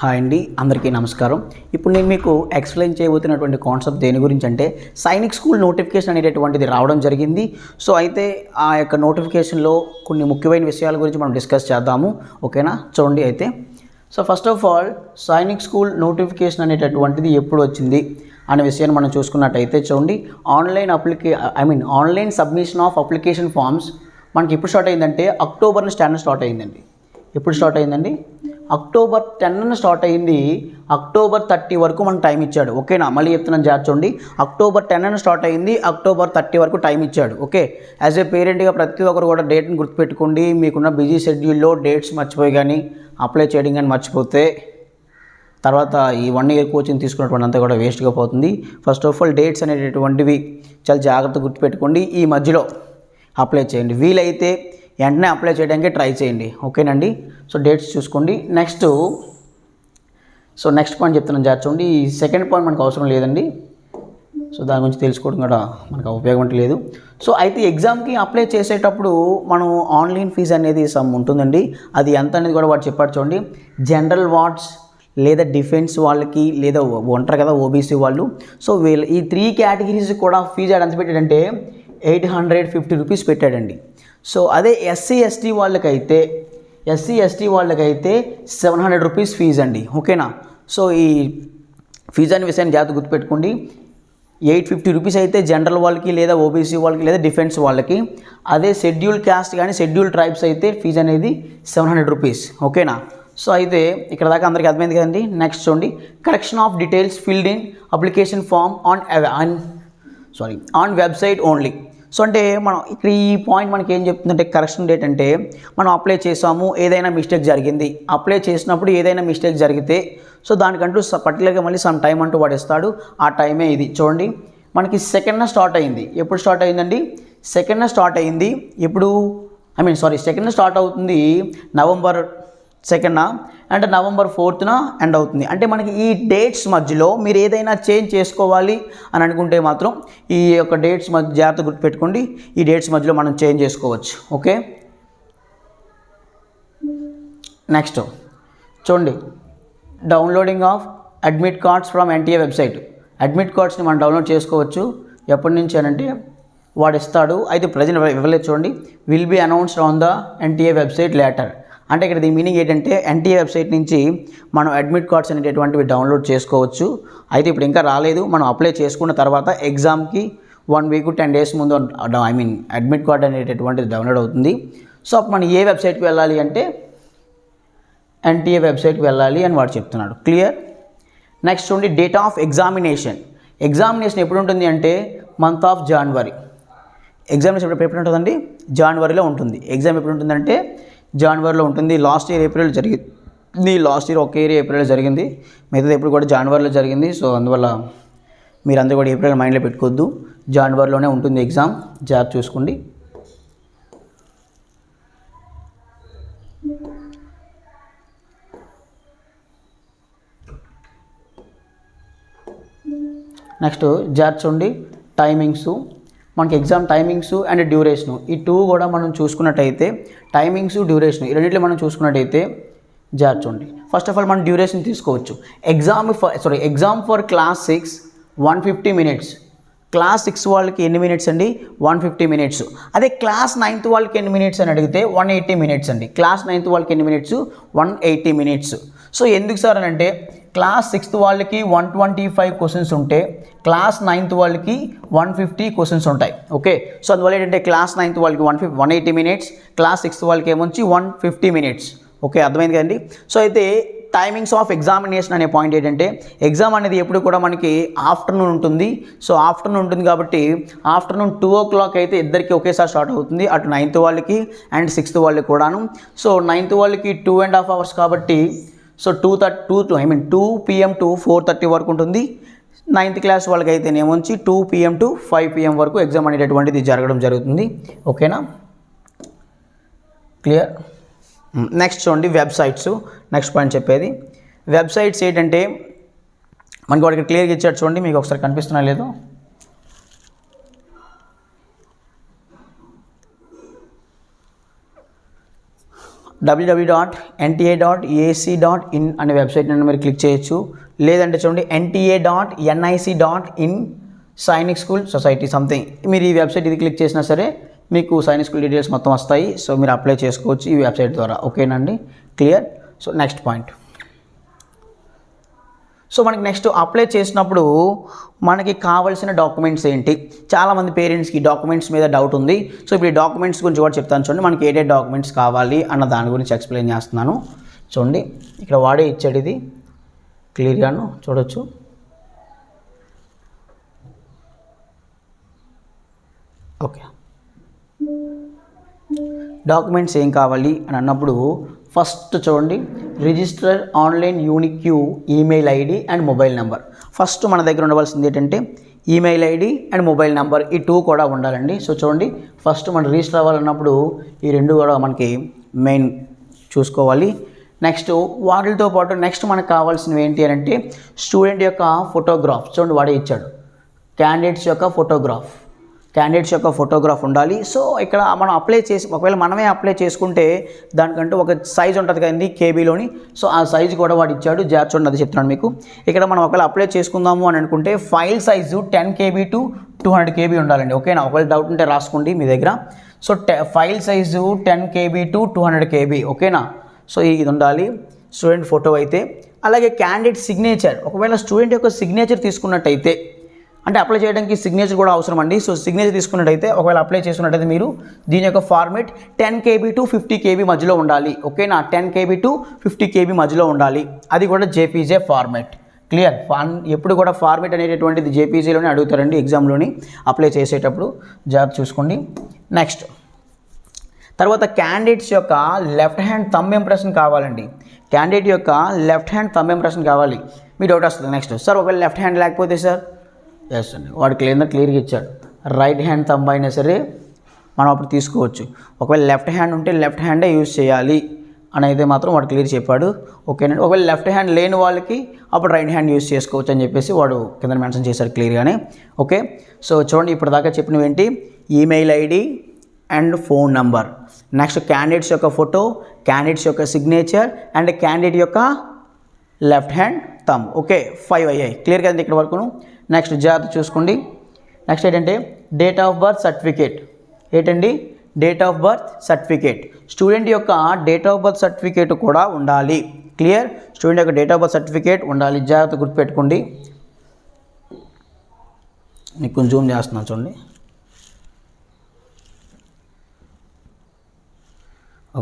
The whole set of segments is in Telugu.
హాయ్ అండి, అందరికీ నమస్కారం. ఇప్పుడు నేను మీకు ఎక్స్ప్లెయిన్ చేయబోతున్నటువంటి కాన్సెప్ట్ దేని గురించి అంటే సైనిక్ స్కూల్ నోటిఫికేషన్ అనేటటువంటిది రావడం జరిగింది. సో అయితే ఆ యొక్క నోటిఫికేషన్లో కొన్ని ముఖ్యమైన విషయాల గురించి మనం డిస్కస్ చేద్దాము. ఓకేనా, చూడండి అయితే. So first of all Sainik school notification అనేటటువంటిది ఎప్పుడు వచ్చింది అనే విషయాన్ని మనం చూసుకున్నట్టయితే చూడండి, online submission of application forms మనకి ఎప్పుడు స్టార్ట్ అయిందంటే అక్టోబర్ స్టార్ట్ అయిందండి. ఎప్పుడు స్టార్ట్ అయిందండి? అక్టోబర్ 10 స్టార్ట్ అయింది. అక్టోబర్ 30 వరకు మనకు టైం ఇచ్చాడు. ఓకేనా, మళ్ళీ చెప్తున్నాను చూడండి, అక్టోబర్ 10 స్టార్ట్ అయింది, అక్టోబర్ 30 వరకు టైం ఇచ్చాడు. ఓకే, యాజ్ ఏ పేరెంట్గా ప్రతి ఒక్కరు కూడా డేట్ని గుర్తుపెట్టుకోండి. మీకున్న బిజీ షెడ్యూల్లో డేట్స్ మర్చిపోయి కానీ అప్లై చేయడం కానీ మర్చిపోతే తర్వాత ఈ 1 ఇయర్ కోచింగ్ తీసుకున్నటువంటి అంతా కూడా వేస్ట్గా పోతుంది. ఫస్ట్ ఆఫ్ ఆల్ డేట్స్ అనేటటువంటివి చాలా జాగ్రత్తగా గుర్తుపెట్టుకోండి. ఈ మధ్యలో అప్లై చేయండి, వీలైతే వెంటనే అప్లై చేయడానికి ట్రై చేయండి. ఓకేనండి, సో డేట్స్ చూసుకోండి. నెక్స్ట్ పాయింట్ చెప్తున్నాను చూడండి. ఈ సెకండ్ పాయింట్ మనకు అవసరం లేదండి. సో దాని గురించి తెలుసుకోవడం కూడా మనకు ఉపయోగం లేదు. సో అయితే ఎగ్జామ్కి అప్లై చేసేటప్పుడు మనం ఆన్లైన్ ఫీజు అనేది సమ్ ఉంటుందండి. అది ఎంత అనేది కూడా వాడు చెప్పాడు చూడండి. జనరల్ వార్డ్స్ లేదా డిఫెన్స్ వాళ్ళకి లేదా ఉంటారు కదా ఓబీసీ వాళ్ళు, సో వీళ్ళు ఈ 3 కేటగిరీస్ కూడా ఫీజు ఎంత పెట్టాడంటే 850 రూపీస్ పెట్టాడండి. సో అదే ఎస్సీ ఎస్టీ వాళ్ళకైతే 700 రూపీస్ ఫీజు అండి. ఓకేనా, సో ఈ ఫీజు అనే విషయాన్ని జాగ్రత్త గుర్తుపెట్టుకోండి. 850 రూపీస్ అయితే జనరల్ వాళ్ళకి లేదా ఓబీసీ వాళ్ళకి లేదా డిఫెన్స్ వాళ్ళకి. అదే షెడ్యూల్ క్యాస్ట్ కానీ షెడ్యూల్ ట్రైబ్స్ అయితే ఫీజు అనేది 700 రూపీస్. ఓకేనా, సో అయితే ఇక్కడ దాకా అందరికీ అర్థమైంది కదండి. నెక్స్ట్ చూడండి, correction of details filled in application form on website only. So అంటే మనం ఇక్కడ ఈ పాయింట్ మనకి ఏం చెప్తుందంటే, కరెక్షన్ డేట్ అంటే మనం అప్లై చేసాము, ఏదైనా మిస్టేక్ జరిగింది, అప్లై చేసినప్పుడు ఏదైనా మిస్టేక్ జరిగితే సో దానికంటూ పర్టికులర్గా మళ్ళీ సమ్ టైం అంటూ వాడు ఇస్తాడు. ఆ టైమే ఇది చూడండి. మనకి 2nd స్టార్ట్ అయింది. ఎప్పుడు స్టార్ట్ అయిందండి? 2nd స్టార్ట్ అయింది. ఎప్పుడు 2nd స్టార్ట్ అవుతుంది నవంబర్ 2nd అంటే నవంబర్ 4th ఎండ్ అవుతుంది. అంటే మనకి ఈ డేట్స్ మధ్యలో మీరు ఏదైనా చేంజ్ చేసుకోవాలి అని అనుకుంటే మాత్రం ఈ యొక్క డేట్స్ మధ్య జాగ్రత్త గుర్తుపెట్టుకోండి. ఈ డేట్స్ మధ్యలో మనం చేంజ్ చేసుకోవచ్చు. ఓకే, నెక్స్ట్ చూడండి, downloading of admit cards from NTA website. Admit కార్డ్స్ని మనం డౌన్లోడ్ చేసుకోవచ్చు. ఎప్పటి నుంచి అనంటే వాడు ఇస్తాడు. అయితే ప్రజెంట్ ఇవ్వలేదు చూడండి. Will be announced on the NTA website later. అంటే ఇక్కడ దీని మీనింగ్ ఏంటంటే ఎన్టీఏ వెబ్సైట్ నుంచి మనం అడ్మిట్ కార్డ్స్ అనేటటువంటివి డౌన్లోడ్ చేసుకోవచ్చు. అయితే ఇప్పుడు ఇంకా రాలేదు. మనం అప్లై చేసుకున్న తర్వాత ఎగ్జామ్కి 1 వీక్ 10 డేస్ ముందు అడ్మిట్ కార్డ్ అనేటటువంటిది డౌన్లోడ్ అవుతుంది. సో అప్పుడు మనం ఏ వెబ్సైట్కి వెళ్ళాలి అంటే ఎన్టీఏ వెబ్సైట్కి వెళ్ళాలి అని వాడు చెప్తున్నాడు. క్లియర్. నెక్స్ట్ చూడండి, డేట్ ఆఫ్ ఎగ్జామినేషన్. ఎగ్జామినేషన్ ఎప్పుడు ఉంటుంది అంటే మంత్ ఆఫ్ జనవరి. ఎగ్జామినేషన్ ఎప్పుడు ఉంటుందండి? జనవరిలో ఉంటుంది. ఎగ్జామ్ ఎప్పుడు ఉంటుందంటే జనవరిలో ఉంటుంది. లాస్ట్ ఇయర్ ఏప్రిల్ జరిగింది. లాస్ట్ ఇయర్ ఒక ఇయర్ ఏప్రిల్లో జరిగింది, మిగతాది ఎప్పుడు కూడా జనవరిలో జరిగింది. సో అందువల్ల మీరందరూ కూడా ఏప్రిల్ మైండ్లో పెట్టుకోవద్దు, జనవరిలోనే ఉంటుంది ఎగ్జామ్. జాగ్రత్త చూసుకోండి. నెక్స్ట్ జాగ్రత్త చూడండి, టైమింగ్స్. మనకి ఎగ్జామ్ టైమింగ్స్ అండ్ డ్యూరేషను ఈ 2 కూడా మనం చూసుకున్నట్టయితే టైమింగ్స్ డ్యూరేషన్ ఈ రెండింటిలో మనం చూసుకున్నట్టయితే జాగ్రత్త చూడండి. ఫస్ట్ ఆఫ్ ఆల్ మనం డ్యూరేషన్ తీసుకోవచ్చు. Exam for class 6 150 minutes. Class 6 వాళ్ళకి ఎన్ని మినిట్స్ అండి? 150 మినిట్స్. అదే క్లాస్ 9th వాళ్ళకి ఎన్ని మినిట్స్ అని అడిగితే 180 మినిట్స్ అండి. క్లాస్ 9th వాళ్ళకి ఎన్ని మినిట్స్? 180 మినిట్స్. సో ఎందుకు సార్ అని అంటే క్లాస్ 6th వాళ్ళకి 125 క్వశ్చన్స్ ఉంటే క్లాస్ 9th వాళ్ళకి 150 క్వశ్చన్స్ ఉంటాయి. ఓకే, సో అందువల్ల ఏంటంటే క్లాస్ 9th వాళ్ళకి 180 మినిట్స్, క్లాస్ 6th వాళ్ళకి ఏమొచ్చి 150 మినిట్స్. ఓకే, అర్థమైంది కదండి. సో అయితే టైమింగ్స్ ఆఫ్ ఎగ్జామినేషన్ అనే పాయింట్ ఏంటంటే ఎగ్జామ్ అనేది ఎప్పుడు కూడా మనకి ఆఫ్టర్నూన్ ఉంటుంది. సో ఆఫ్టర్నూన్ ఉంటుంది కాబట్టి ఆఫ్టర్నూన్ 2 o'clock అయితే ఇద్దరికి ఒకేసారి స్టార్ట్ అవుతుంది, అటు 9th వాళ్ళకి అండ్ 6th వాళ్ళకి కూడాను. సో 9th వాళ్ళకి 2.5 hours కాబట్టి సో 2 PM to 4:30 వరకు ఉంటుంది. 9th క్లాస్ వాళ్ళకి అయితేనేమొచ్చి 2 PM to 5 PM వరకు ఎగ్జామ్ అనేటటువంటిది జరగడం జరుగుతుంది. ఓకేనా, క్లియర్. నెక్స్ట్ చూడండి, వెబ్సైట్స్. నెక్స్ట్ పాయింట్ చెప్పేది వెబ్సైట్స్ ఏంటంటే మనకి వాడికి క్లియర్గా ఇచ్చాడు చూడండి. మీకు ఒకసారి కనిపిస్తున్నా లేదు? www.nta.ac.in అనే వెబ్సైట్ నుండి మీరు క్లిక్ చేయొచ్చు. లేదంటే చూడండి nta.nic.in Sainik school society something, మీరు ఈ వెబ్సైట్ ఇది క్లిక్ చేసినా సరే మీకు సైనిక్ స్కూల్ డీటెయిల్స్ మొత్తం వస్తాయి. సో మీరు అప్లై చేసుకోవచ్చు ఈ వెబ్సైట్ ద్వారా. ఓకేనండి, clear. So next point. So మనకి నెక్స్ట్ అప్లై చేసినప్పుడు మనకి కావాల్సిన డాక్యుమెంట్స్ ఏంటి? చాలామంది పేరెంట్స్కి డాక్యుమెంట్స్ మీద డౌట్ ఉంది. సో ఇప్పుడు ఈ డాక్యుమెంట్స్ గురించి కూడా చెప్తాను చూడండి. మనకి ఏ డాక్యుమెంట్స్ కావాలి అన్న దాని గురించి ఎక్స్ప్లెయిన్ చేస్తున్నాను చూడండి. ఇక్కడ వాడే ఇచ్చాడు, ఇది క్లియర్గాను చూడొచ్చు. ఓకే, డాక్యుమెంట్స్ ఏం కావాలి అని అన్నప్పుడు ఫస్ట్ చూడండి, register online unique email ID and mobile number. First మన దగ్గర ఉండవలసింది ఏంటంటే email ID and mobile number, ఈ 2 కూడా ఉండాలండి. సో చూడండి, ఫస్ట్ మనం రిజిస్టర్ అవ్వాలన్నప్పుడు ఈ 2 కూడా మనకి మెయిన్ చూసుకోవాలి. నెక్స్ట్ వాటితో పాటు నెక్స్ట్ మనకు కావాల్సినవి ఏంటి అని అంటే స్టూడెంట్ యొక్క ఫోటోగ్రాఫ్. చూడండి వాడే ఇచ్చాడు, క్యాండిడేట్స్ యొక్క ఫోటోగ్రాఫ్ ఉండాలి. సో ఇక్కడ మనం అప్లై చేసి ఒకవేళ మనమే అప్లై చేసుకుంటే దానికంటే ఒక సైజ్ ఉంటుంది కదండి కేబీలోని. సో ఆ సైజు కూడా వాడు ఇచ్చాడు, చూడండి అది చెప్తున్నాను మీకు. ఇక్కడ మనం ఒకవేళ అప్లై చేసుకుందాము అని అనుకుంటే file size 10 KB to 200 KB ఉండాలండి. ఓకేనా, ఒకవేళ డౌట్ ఉంటే రాసుకోండి మీ దగ్గర. So file size 10 KB to 200 KB. ఓకేనా, సో ఇది ఉండాలి స్టూడెంట్ ఫోటో అయితే. అలాగే క్యాండిడేట్ సిగ్నేచర్, ఒకవేళ స్టూడెంట్ యొక్క సిగ్నేచర్ తీసుకున్నట్టయితే, అంటే అప్లై చేయడానికి సిగ్నేచర్ కూడా అవసరం అండి. సో సిగ్నేచర్ తీసుకున్నట్టయితే ఒకవేళ అప్లై చేసుకున్నట్టయితే మీరు దీని యొక్క ఫార్మేట్ 10 KB to 50 KB మధ్యలో ఉండాలి. ఓకేనా, 10 KB to 50 KB మధ్యలో ఉండాలి. అది కూడా JPG ఫార్మేట్. క్లియర్. ఎప్పుడు కూడా ఫార్మేట్ అనేటటువంటిది JPGలోనే అడుగుతారండి ఎగ్జామ్లోని అప్లై చేసేటప్పుడు, జాగ్రత్త చూసుకోండి. నెక్స్ట్ తర్వాత క్యాండిడేట్స్ యొక్క లెఫ్ట్ హ్యాండ్ థంబ్ ఇంప్రెషన్ కావాలండి. క్యాండిడేట్ యొక్క లెఫ్ట్ హ్యాండ్ థంబ్ ఇంప్రెషన్ కావాలి. మీ డౌట్ వస్తుంది నెక్స్ట్, సార్ ఒకవేళ లెఫ్ట్ హ్యాండ్ లేకపోతే సార్, ఎస్ అండి, వాడు క్లియర్గా ఇచ్చాడు, రైట్ హ్యాండ్ థంబ్ అయినా సరే మనం అప్పుడు తీసుకోవచ్చు. ఒకవేళ లెఫ్ట్ హ్యాండ్ ఉంటే లెఫ్ట్ హ్యాండే యూజ్ చేయాలి అని అయితే మాత్రం వాడు క్లియర్ చెప్పాడు. ఓకేనండి, ఒకవేళ లెఫ్ట్ హ్యాండ్ లేని వాళ్ళకి అప్పుడు రైట్ హ్యాండ్ యూజ్ చేసుకోవచ్చు అని చెప్పేసి వాడు కింద మెన్షన్ చేశారు క్లియర్గానే. ఓకే, సో చూడండి ఇప్పుడు దాకా చెప్పినవి ఏంటి, email ID and phone number, next candidates యొక్క ఫోటో, క్యాండిడేట్స్ యొక్క సిగ్నేచర్ అండ్ క్యాండిడేట్ యొక్క లెఫ్ట్ హ్యాండ్ థంబ్. ఓకే, 5 అయ్యాయి. క్లియర్ కదండి ఇక్కడ వరకును. నెక్స్ట్ జాగ్రత్త చూసుకోండి. నెక్స్ట్ ఏంటంటే డేట్ ఆఫ్ బర్త్ సర్టిఫికేట్. ఏంటండి, date of birth certificate. Student యొక్క డేట్ ఆఫ్ బర్త్ సర్టిఫికేట్ కూడా ఉండాలి. క్లియర్, స్టూడెంట్ యొక్క డేట్ ఆఫ్ బర్త్ సర్టిఫికేట్ ఉండాలి, జాగ్రత్త గుర్తుపెట్టుకోండి. మీకు కొంచెం జూమ్ చేస్తున్నాను చూడండి.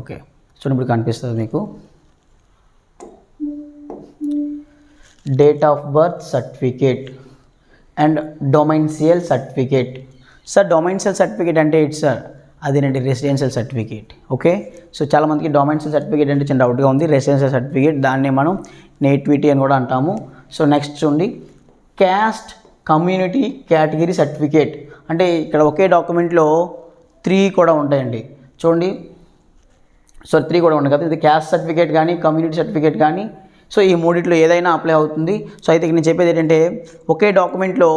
ఓకే, చూడండి ఇప్పుడు కనిపిస్తుంది మీకు date of birth certificate and domicile certificate. Sir domicile certificate అంటే ఏంటి సార్? అదేనండి రెసిడెన్షియల్ సర్టిఫికేట్. ఓకే, సో చాలామందికి డొమైన్షియల్ సర్టిఫికేట్ అంటే చిన్న డౌట్గా ఉంది. రెసిడెన్షియల్ సర్టిఫికేట్ దాన్ని మనం నేటివిటీ అని కూడా అంటాము. సో నెక్స్ట్ చూడండి క్యాస్ట్ కమ్యూనిటీ కేటగిరీ సర్టిఫికేట్. అంటే ఇక్కడ ఒకే డాక్యుమెంట్లో 3 కూడా ఉంటాయండి చూడండి. సో 3 కూడా ఉంటాయి కదా, ఇది క్యాస్ట్ సర్టిఫికేట్ కానీ కమ్యూనిటీ సర్టిఫికేట్ కానీ, సో ఈ మూడిట్లో ఏదైనా అప్లై అవుతుంది. సో అయితే నేను చెప్పేది ఏంటంటే ఒకే డాక్యుమెంట్లో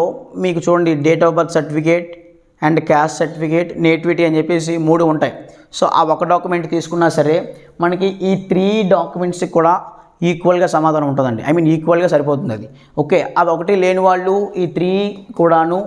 మీకు చూడండి date of birth certificate and caste certificate nativity అని చెప్పేసి 3 ఉంటాయి. సో ఆ ఒక డాక్యుమెంట్ తీసుకున్నా సరే మనకి ఈ 3 డాక్యుమెంట్స్కి కూడా ఈక్వల్గా సమాధానం ఉంటుందండి. ఈక్వల్గా సరిపోతుంది అది. ఓకే, అది ఒకటి లేని వాళ్ళు ఈ 3 కూడాను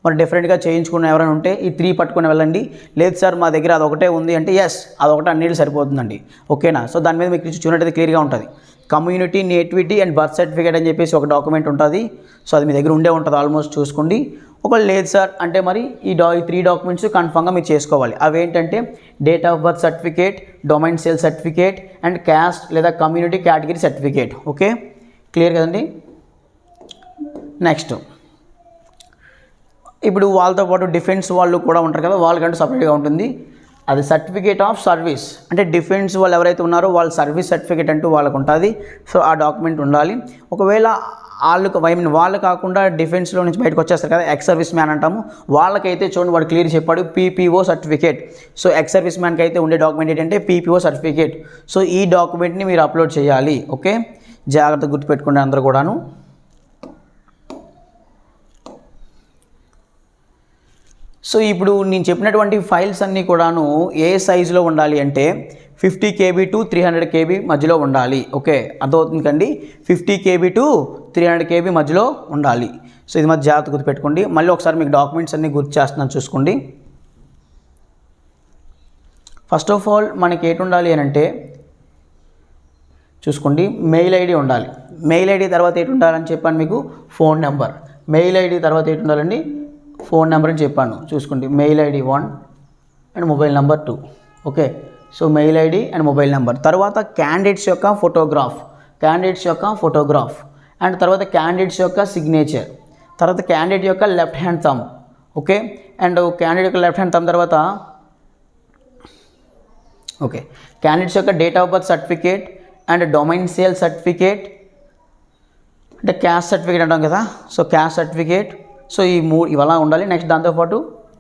మరి డిఫరెంట్గా చేయించుకున్న ఎవరైనా ఉంటే ఈ 3 పట్టుకుని వెళ్ళండి. లేదు సార్ మా దగ్గర అదొకటే ఉంది అంటే ఎస్, అదొకటి అన్నిటి సరిపోతుందండి. ఓకేనా, సో దాని మీద మీకు చూసినట్టయితే క్లియర్గా ఉంటుంది. Community nativity and birth certificate అని చెప్పేసి ఒక డాక్యుమెంట్ ఉంటుంది. సో అది మీ దగ్గర ఉండే ఉంటుంది ఆల్మోస్ట్, చూసుకోండి. ఒకవేళ లేదు సార్ అంటే మరి ఈ 3 డాక్యుమెంట్స్ కన్ఫర్మ్గా మీరు చేసుకోవాలి. అవి ఏంటంటే date of birth certificate, domicile certificate and caste లేదా community category certificate. Okay, clear కదండి. నెక్స్ట్ ఇప్పుడు వాళ్ళతో పాటు డిఫెన్స్ వాళ్ళు కూడా ఉంటారు కదా, వాళ్ళకంటూ సపరేట్గా ఉంటుంది. అది సర్టిఫికేట్ ఆఫ్ సర్వీస్, అంటే డిఫెన్స్ వాళ్ళు ఎవరైతే ఉన్నారో వాళ్ళ సర్వీస్ సర్టిఫికేట్ అంటూ వాళ్ళకు ఉంటుంది. సో ఆ డాక్యుమెంట్ ఉండాలి. ఒకవేళ వాళ్ళు కాకుండా డిఫెన్స్లో నుంచి బయటకు వచ్చేస్తారు కదా, ఎక్స్ సర్వీస్ మ్యాన్ అంటాము, వాళ్ళకైతే చూడండి వాడు క్లియర్ చెప్పాడు PPO certificate. So ex service మ్యాన్కి అయితే ఉండే డాక్యుమెంట్ ఏంటంటే PPO సర్టిఫికేట్. సో ఈ డాక్యుమెంట్ని మీరు అప్లోడ్ చేయాలి. ఓకే, జాగ్రత్తగా గుర్తుపెట్టుకోండి అందరూ కూడాను. సో ఇప్పుడు నేను చెప్పినటువంటి ఫైల్స్ అన్నీ కూడాను ఏ సైజులో ఉండాలి అంటే 50 KB to 300 KB మధ్యలో ఉండాలి. ఓకే, అర్థమవుతుంది కండి. 50 KB to 300 KB మధ్యలో ఉండాలి. సో ఇది మధ్య జాగ్రత్త గుర్తుపెట్టుకోండి. మళ్ళీ ఒకసారి మీకు డాక్యుమెంట్స్ అన్నీ గుర్తు చేస్తున్నాను చూసుకోండి. ఫస్ట్ ఆఫ్ ఆల్ మనకి ఏంటి ఉండాలి అని అంటే చూసుకోండి, మెయిల్ ఐడి ఉండాలి. మెయిల్ ఐడి తర్వాత ఏంటి ఉండాలని చెప్పాను మీకు, ఫోన్ నెంబర్. మెయిల్ ఐడి తర్వాత ఏంటి ఉండాలండి, ఫోన్ నెంబర్ అని చెప్పాను. చూసుకోండి, mail ID 1 and mobile number 2. Okay, so mail ID and mobile number. తర్వాత క్యాండిడేట్స్ యొక్క ఫోటోగ్రాఫ్ అండ్ తర్వాత క్యాండిడేట్స్ యొక్క సిగ్నేచర్, తర్వాత క్యాండిడేట్ యొక్క left hand thumb. Okay, and candidate యొక్క లెఫ్ట్ హ్యాండ్ థంబ్ తర్వాత ఓకే క్యాండిడేట్స్ యొక్క date of birth certificate and domicile certificate అంటే క్యాస్ట్ సర్టిఫికేట్ అంటాం కదా, సో క్యాస్ట్ సర్టిఫికేట్. సో ఈ 3 ఇవలా ఉండాలి. నెక్స్ట్ దాంతోపాటు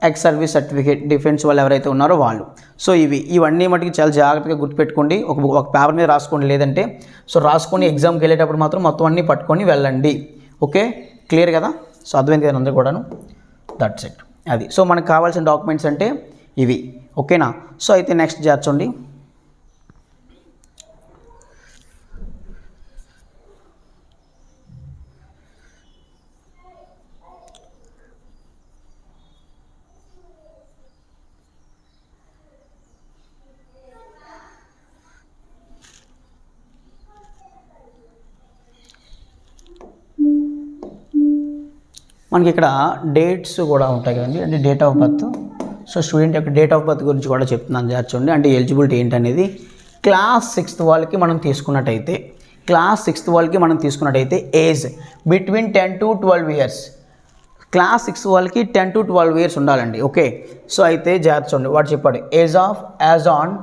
ఎక్స్ సర్వీస్ సర్టిఫికేట్, డిఫెన్స్ వాళ్ళు ఎవరైతే ఉన్నారో వాళ్ళు. సో ఇవన్నీ మటుకు చాలా జాగ్రత్తగా గుర్తుపెట్టుకోండి. ఒక పేపర్ మీద రాసుకోండి, లేదంటే సో రాసుకొని ఎగ్జామ్కి వెళ్ళేటప్పుడు మాత్రం మొత్తం అన్నీ పట్టుకొని వెళ్ళండి. ఓకే, క్లియర్ కదా? సో అర్థమైంది కదా అందరూ కూడాను. That's it. అది సో మనకు కావాల్సిన డాక్యుమెంట్స్ అంటే ఇవి. ఓకేనా? సో అయితే నెక్స్ట్ చేర్చండి. మనకి ఇక్కడ డేట్స్ కూడా ఉంటాయి కదండి, అంటే date of birth. So student యొక్క డేట్ ఆఫ్ బర్త్ గురించి కూడా చెప్తున్నాను చేర్చండి. అంటే ఎలిజిబిలిటీ ఏంటనేది క్లాస్ 6th వాళ్ళకి మనం తీసుకున్నట్టయితే age between 10 to 12 years. Class 6 వాళ్ళకి 10 to 12 ఇయర్స్ ఉండాలండి. ఓకే, సో అయితే చేర్చండి. వాడు చెప్పాడు యాజ్ ఆన్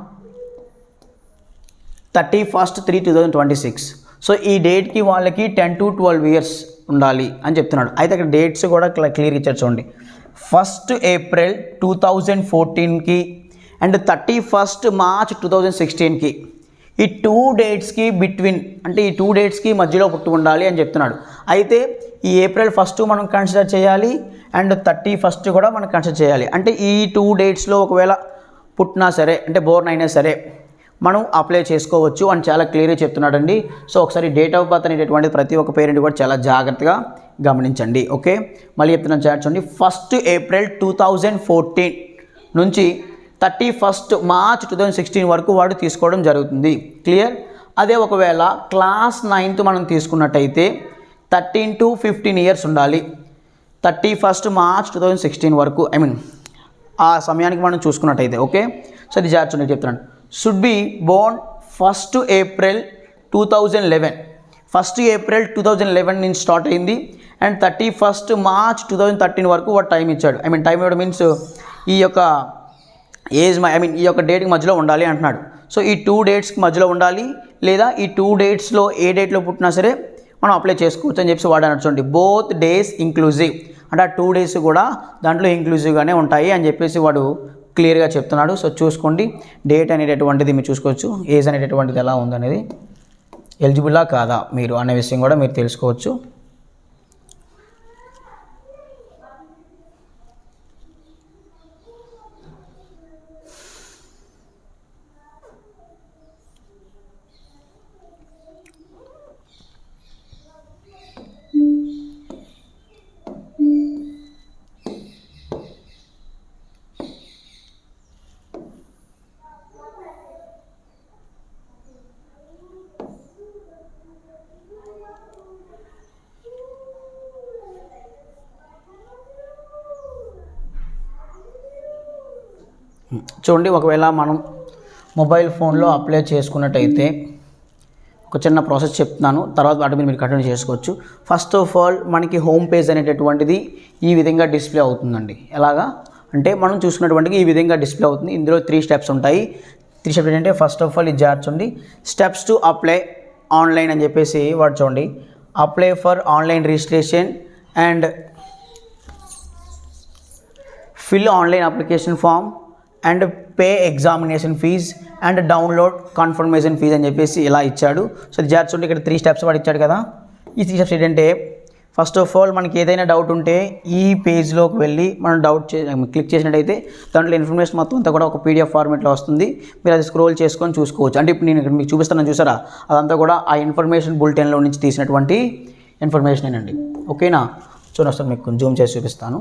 31st 3/2026. సో ఈ డేట్కి వాళ్ళకి 10 to 12 ఇయర్స్ ఉండాలి అని చెప్తున్నాడు. అయితే అక్కడ డేట్స్ కూడా క్లియర్గా ఇచ్చారు చూడండి. 1st April 2014కి అండ్ 31st March 2016కి. ఈ 2 డేట్స్కి బిట్వీన్, అంటే ఈ 2 డేట్స్కి మధ్యలో పుట్టి ఉండాలి అని చెప్తున్నాడు. అయితే ఈ April 1st మనం కన్సిడర్ చేయాలి అండ్ 31st కూడా మనం కన్సిడర్ చేయాలి. అంటే ఈ 2 డేట్స్లో ఒకవేళ పుట్టినా సరే, అంటే బోర్న్ అయినా సరే మనం అప్లై చేసుకోవచ్చు అని చాలా క్లియర్గా చెప్తున్నాడు అండి. సో ఒకసారి డేట్ ఆఫ్ బర్త్ అనేటటువంటి ప్రతి ఒక్క పేరెంట్ కూడా చాలా జాగ్రత్తగా గమనించండి. ఓకే, మళ్ళీ చెప్తున్నాను చేర్చండి. 1st April 2014 నుంచి 31st March 2016 వరకు వాడు తీసుకోవడం జరుగుతుంది. క్లియర్? అదే ఒకవేళ క్లాస్ 9th మనం తీసుకున్నట్టయితే 13 to 15 ఇయర్స్ ఉండాలి. 31st March 2016 వరకు, ఆ సమయానికి మనం చూసుకున్నట్టయితే. ఓకే, సో ఇది చేర్చండి చెప్తున్నాను. Should be born 1st April 2011. 1st April 2011 నుంచి స్టార్ట్ అయింది అండ్ 31st March 2013 వరకు వాడు టైం ఇచ్చాడు. టైం ఇవ్వడం మీన్స్ ఈ యొక్క ఏజ్ ఈ యొక్క డేట్కి మధ్యలో ఉండాలి అంటున్నాడు. సో ఈ 2 డేట్స్కి మధ్యలో ఉండాలి, లేదా ఈ 2 డేట్స్లో ఏ డేట్లో పుట్టినా సరే మనం అప్లై చేసుకోవచ్చు అని చెప్పి వాడు చూడండి. బోత్ డేస్ ఇంక్లూజివ్, అంటే ఆ 2 డేస్ కూడా దాంట్లో ఇంక్లూజివ్గానే ఉంటాయి అని చెప్పేసి వాడు క్లియర్గా చెప్తున్నాడు. సో చూసుకోండి, డేట్ అనేటటువంటిది మీరు చూసుకోవచ్చు, ఏజ్ అనేటటువంటిది ఎలా ఉందనేది, ఎలిజిబుల్లా కాదా మీరు అనే విషయం కూడా మీరు తెలుసుకోవచ్చు. చూడండి, ఒకవేళ మనం మొబైల్ ఫోన్లో అప్లై చేసుకున్నట్టయితే ఒక చిన్న ప్రాసెస్ చెప్తున్నాను, తర్వాత వాటి మీద మీరు కంటిన్యూ చేసుకోవచ్చు. ఫస్ట్ ఆఫ్ ఆల్ మనకి హోమ్ పేజ్ అనేటటువంటిది ఈ విధంగా డిస్ప్లే అవుతుందండి. ఎలాగా అంటే మనం చూసుకున్నటువంటిది ఈ విధంగా డిస్ప్లే అవుతుంది. ఇందులో 3 స్టెప్స్ ఉంటాయి. 3 స్టెప్స్ ఏంటంటే ఫస్ట్ ఆఫ్ ఆల్ ఇది చేర్చండి. స్టెప్స్ టు అప్లై ఆన్లైన్ అని చెప్పేసి వాడు చూడండి. Apply for online registration and fill online application form and pay examination fee and download confirmation fee అని చెప్పేసి ఇలా ఇచ్చాడు. సో ఇది చేర్చుంటే ఇక్కడ 3 స్టెప్స్ వాడు ఇచ్చాడు కదా. ఈ 3 స్టెప్స్ ఏంటంటే ఫస్ట్ ఆఫ్ ఆల్ మనకి ఏదైనా డౌట్ ఉంటే ఈ పేజ్లోకి వెళ్ళి మనం క్లిక్ చేసినట్టయితే దాంట్లో ఇన్ఫర్మేషన్ మొత్తం అంతా కూడా ఒక పీడిఎఫ్ ఫార్మేట్లో వస్తుంది. మీరు అది స్క్రోల్ చేసుకొని చూసుకోవచ్చు. అంటే ఇప్పుడు నేను ఇక్కడ మీకు చూపిస్తాను చూసారా, అదంతా కూడా ఆ ఇన్ఫర్మేషన్ బులెటిన్లో నుంచి తీసినటువంటి ఇన్ఫర్మేషన్ అండి. ఓకేనా? చూడండి ఒకసారి మీకు జూమ్ చేసి చూపిస్తాను.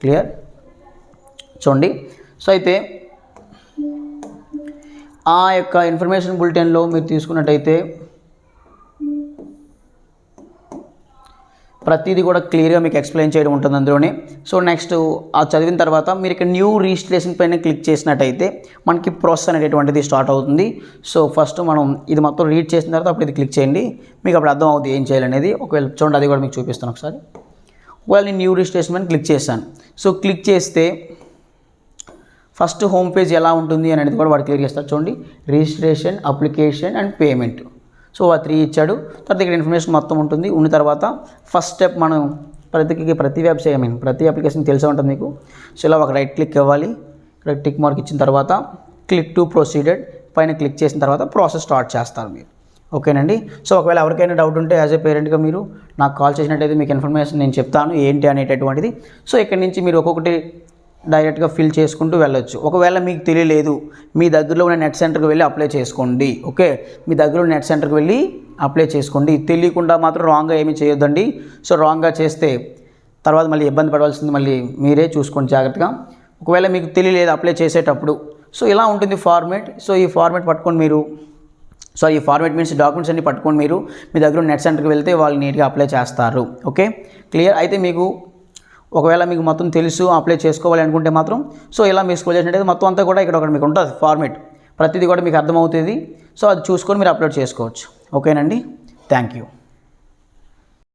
క్లియర్? చూడండి. సో అయితే ఆ యొక్క ఇన్ఫర్మేషన్ బులెటిన్లో మీరు తీసుకున్నట్టయితే ప్రతిదీ కూడా క్లియర్గా మీకు ఎక్స్ప్లెయిన్ చేయడం ఉంటుంది అందులోనే. సో నెక్స్ట్ ఆ చదివిన తర్వాత మీరు ఇక్కడ న్యూ రిజిస్ట్రేషన్ పైన క్లిక్ చేసినట్టయితే మనకి ప్రాసెస్ అనేటువంటిది స్టార్ట్ అవుతుంది. సో ఫస్ట్ మనం ఇది మొత్తం రీడ్ చేసిన తర్వాత అప్పుడు ఇది క్లిక్ చేయండి, మీకు అప్పుడు అర్థం అవుతుంది ఏం చేయాలనేది. ఒకవేళ చూడండి, అది కూడా మీకు చూపిస్తాను ఒకసారి. ఒకవేళ నేను న్యూ రిజిస్ట్రేషన్ పైన క్లిక్ చేశాను. సో క్లిక్ చేస్తే ఫస్ట్ హోమ్ పేజ్ ఎలా ఉంటుంది అనేది కూడా వాడు క్లియర్ చేస్తారు. చూడండి, registration, application and payment. So ఆ 3 ఇచ్చాడు. తర్వాత ఇక్కడ ఇన్ఫర్మేషన్ మొత్తం ఉంటుంది. ఉన్న తర్వాత ఫస్ట్ స్టెప్ మనం ప్రతి వెబ్సైట్ ప్రతి అప్లికేషన్ తెలిసే ఉంటుంది మీకు. సో ఇలా ఒక రైట్ క్లిక్ ఇవ్వాలి. ఇక్కడ టిక్ మార్క్ ఇచ్చిన తర్వాత క్లిక్ టు ప్రొసీడెడ్ పైన క్లిక్ చేసిన తర్వాత ప్రాసెస్ స్టార్ట్ చేస్తారు మీరు. ఓకేనండి. సో ఒకవేళ ఎవరికైనా డౌట్ ఉంటే యాజ్ ఏ పేరెంట్గా మీరు నాకు కాల్ చేసినట్టయితే మీకు ఇన్ఫర్మేషన్ నేను చెప్తాను ఏంటి అనేటటువంటిది. సో ఇక్కడ నుంచి మీరు ఒక్కొక్కటి డైరెక్ట్గా ఫిల్ చేసుకుంటూ వెళ్ళొచ్చు. ఒకవేళ మీకు తెలియలేదు, మీ దగ్గరలో ఉన్న నెట్ సెంటర్కి వెళ్ళి అప్లై చేసుకోండి. ఓకే, మీ దగ్గర ఉన్న నెట్ సెంటర్కి వెళ్ళి అప్లై చేసుకోండి. తెలియకుండా మాత్రం రాంగ్గా ఏమీ చేయొద్దండి. సో రాంగ్గా చేస్తే తర్వాత మళ్ళీ ఇబ్బంది పడవలసింది మళ్ళీ మీరే చూసుకోండి జాగ్రత్తగా. ఒకవేళ మీకు తెలియలేదు అప్లై చేసేటప్పుడు, సో ఇలా ఉంటుంది ఫార్మేట్. సో ఈ ఫార్మేట్ పట్టుకొని మీరు ఈ ఫార్మేట్ మీన్స్ డాక్యుమెంట్స్ అన్ని పట్టుకొని మీరు మీ దగ్గర నెట్ సెంటర్కి వెళ్తే వాళ్ళు నీట్గా అప్లై చేస్తారు. Okay, clear? అయితే మీకు ఒకవేళ మీకు మొత్తం తెలుసు అప్లై చేసుకోవాలి అనుకుంటే మాత్రం సో ఇలా మీరు స్క్రోల్ చేసినట్టయితే మొత్తం అంతా కూడా ఇక్కడ ఒకటి మీకు ఉంటుంది ఫార్మేట్. ప్రతిదీ కూడా మీకు అర్థమవుతుంది. సో అది చూసుకొని మీరు అప్లోడ్ చేసుకోవచ్చు. ఓకేనండి, థ్యాంక్ యూ.